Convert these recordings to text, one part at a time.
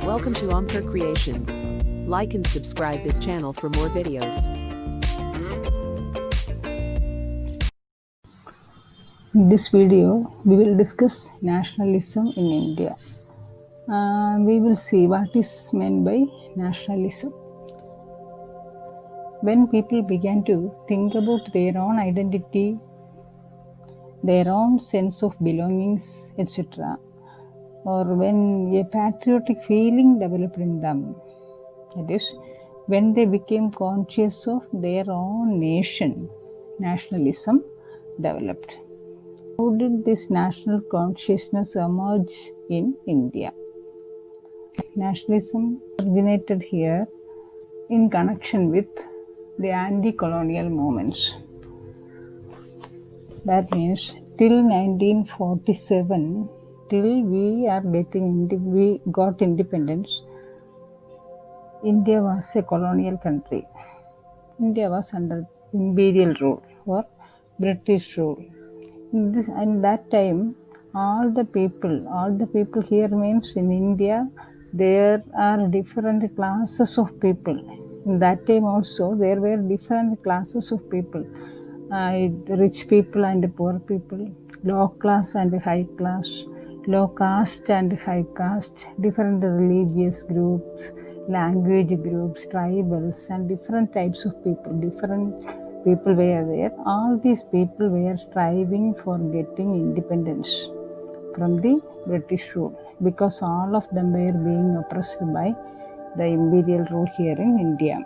Welcome to Omkar Creations. Like and subscribe this channel for more videos. In this video, we will discuss nationalism in India. We will see what is meant by nationalism. When people began to think about their own identity, their own sense of belongings, etc., or when a patriotic feeling developed in them, that is, when they became conscious of their own nation, nationalism developed. How did this national consciousness emerge in India? Nationalism originated here in connection with the anti-colonial movements. That means till 1947, till we got independence, India was a colonial country. India was under imperial rule or British rule. In that time, all the people here means in India, there are different classes of people. In that time also, there were different classes of people. Rich people and poor people, low class and high class, low caste and high caste, different religious groups, language groups, tribals, and different types of people, different people were there. All these people were striving for getting independence from the British rule because all of them were being oppressed by the imperial rule here in India.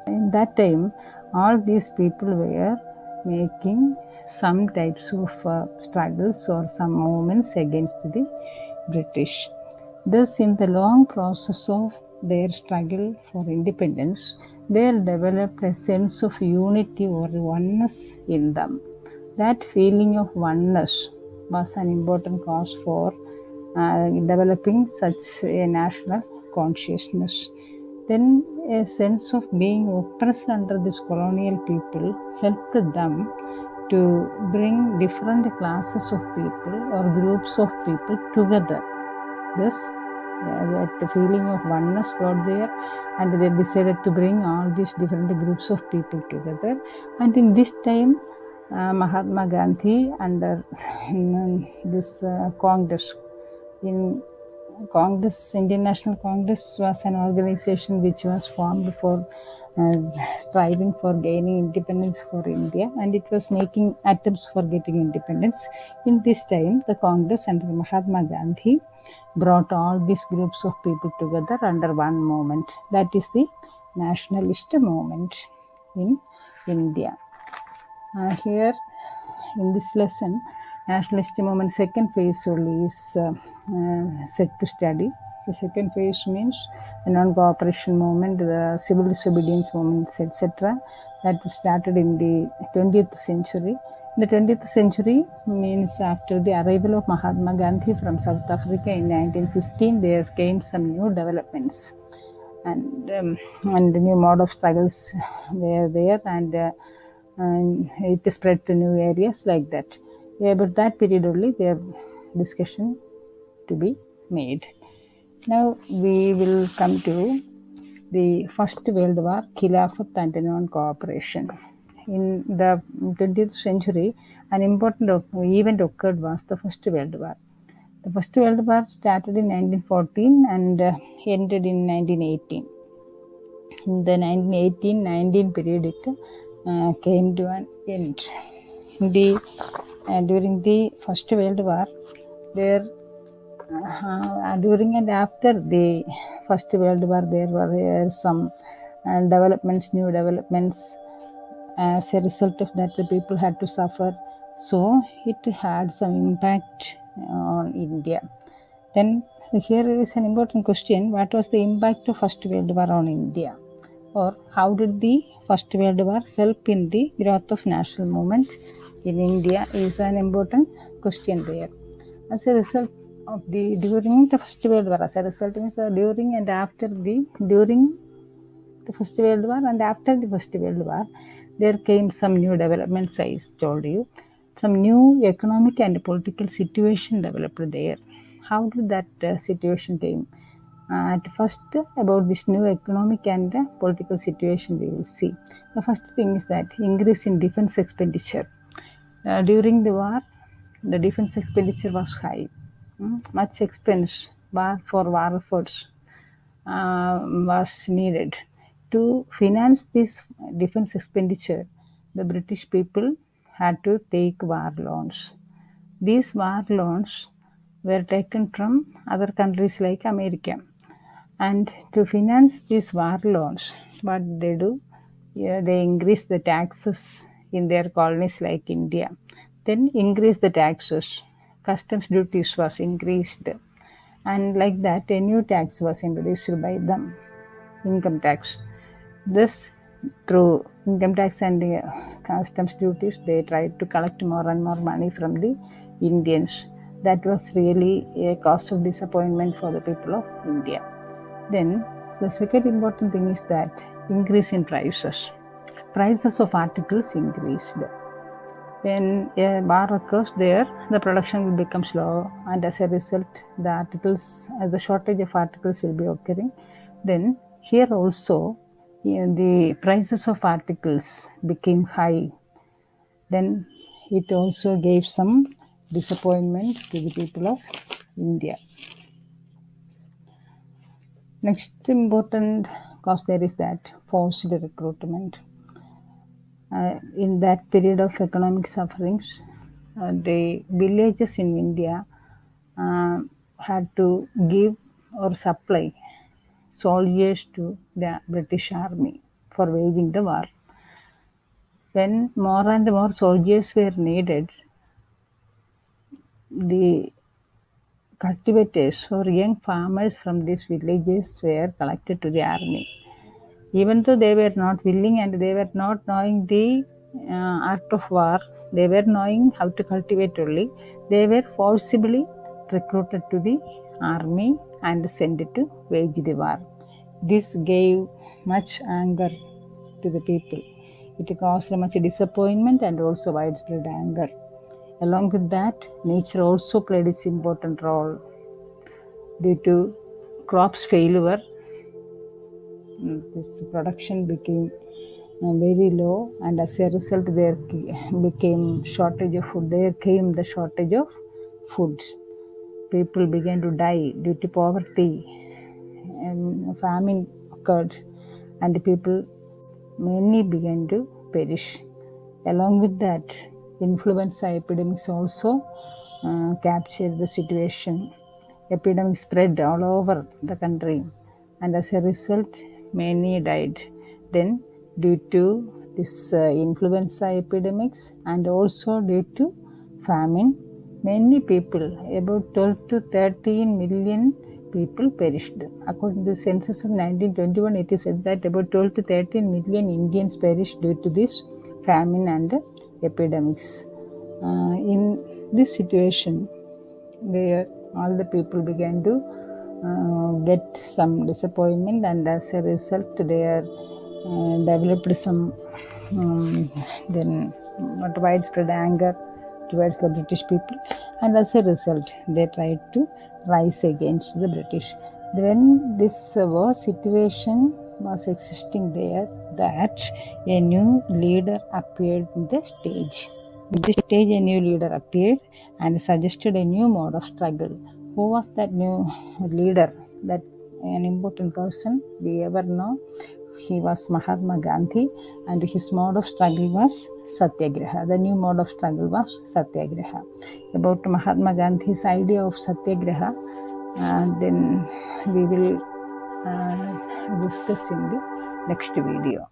In that time, all these people were making some types of struggles or some movements against the British. Thus, in the long process of their struggle for independence, they developed a sense of unity or oneness in them. That feeling of oneness was an important cause for developing such a national consciousness. Then a sense of being oppressed under this colonial people helped them to bring different classes of people or groups of people together. Thus, the feeling of oneness got there, and they decided to bring all these different groups of people together. And in this time, Mahatma Gandhi under this Congress, Indian National Congress was an organization which was formed for striving for gaining independence for India, and it was making attempts for getting independence. In this time, the Congress under Mahatma Gandhi brought all these groups of people together under one movement. That is the nationalist movement in India. Here in this lesson, nationalist movement second phase only is set to study. The second phase means the non-cooperation movement, the civil disobedience movements, etc. that started in the 20th century. In the 20th century means after the arrival of Mahatma Gandhi from South Africa in 1915, there came some new developments and the new mode of struggles were there, and it spread to new areas like that. But that period only there discussion to be made. Now we will come to the First World War, Khilafat and non-cooperation. In the 20th century, an important event occurred was the First World War. The First World War started in 1914 and ended in 1918. In the 1918-19 period, it came to an end. During the First World War, during and after the First World War, there were some new developments. As a result of that, the people had to suffer. So it had some impact on India. Then here is an important question: what was the impact of First World War on India? Or how did the First World War help in the growth of national movement in India is an important question there. As a result of during the First World War, as a result means during the First World War and after the First World War, there came some new developments, I told you. Some new economic and political situation developed there. How did that situation came? At first, about this new economic and political situation, we will see. The first thing is that increase in defense expenditure. During the war, the defense expenditure was high. Much expense for war efforts was needed. To finance this defense expenditure, the British people had to take war loans. These war loans were taken from other countries like America. And to finance these war loans, what they do, they increase the taxes in their colonies like India. Then increase the taxes. Customs duties was increased. And like that, a new tax was introduced by them, income tax. This, through income tax and customs duties, they tried to collect more and more money from the Indians. That was really a cause of disappointment for the people of India. Then, the second important thing is that increase in prices. Prices of articles increased. When a war occurs there, the production will become slow, and as a result, the shortage of articles will be occurring. Then here also, the prices of articles became high. Then it also gave some disappointment to the people of India. Next important cause there is that forced recruitment. In that period of economic sufferings, the villages in India had to give or supply soldiers to the British Army for waging the war. When more and more soldiers were needed, the cultivators or young farmers from these villages were collected to the army. Even though they were not willing and they were not knowing the art of war, they were knowing how to cultivate only. They were forcibly recruited to the army and sent to wage the war. This gave much anger to the people. It caused much disappointment and also widespread anger. Along with that, nature also played its important role. Due to crops failure, this production became very low, and as a result there became shortage of food. There came the shortage of food. People began to die due to poverty, and famine occurred, and the people, many began to perish. Along with that, influenza epidemics also captured the situation. Epidemic spread all over the country, and as a result, many died. Then, due to this influenza epidemics and also due to famine, many people, about 12 to 13 million people perished. According to the census of 1921, it is said that about 12 to 13 million Indians perished due to this famine and epidemics. In this situation, where all the people began to get some disappointment, and as a result, they are developed some then widespread anger towards the British people, and as a result, they tried to rise against the British. When this war situation was existing there, that a new leader appeared in the stage. At this stage, a new leader appeared and suggested a new mode of struggle. Who was that new leader? That an important person we ever know. He was Mahatma Gandhi, and his mode of struggle was satyagraha. The new mode of struggle was satyagraha. About Mahatma Gandhi's idea of satyagraha, then we will discuss in the next video.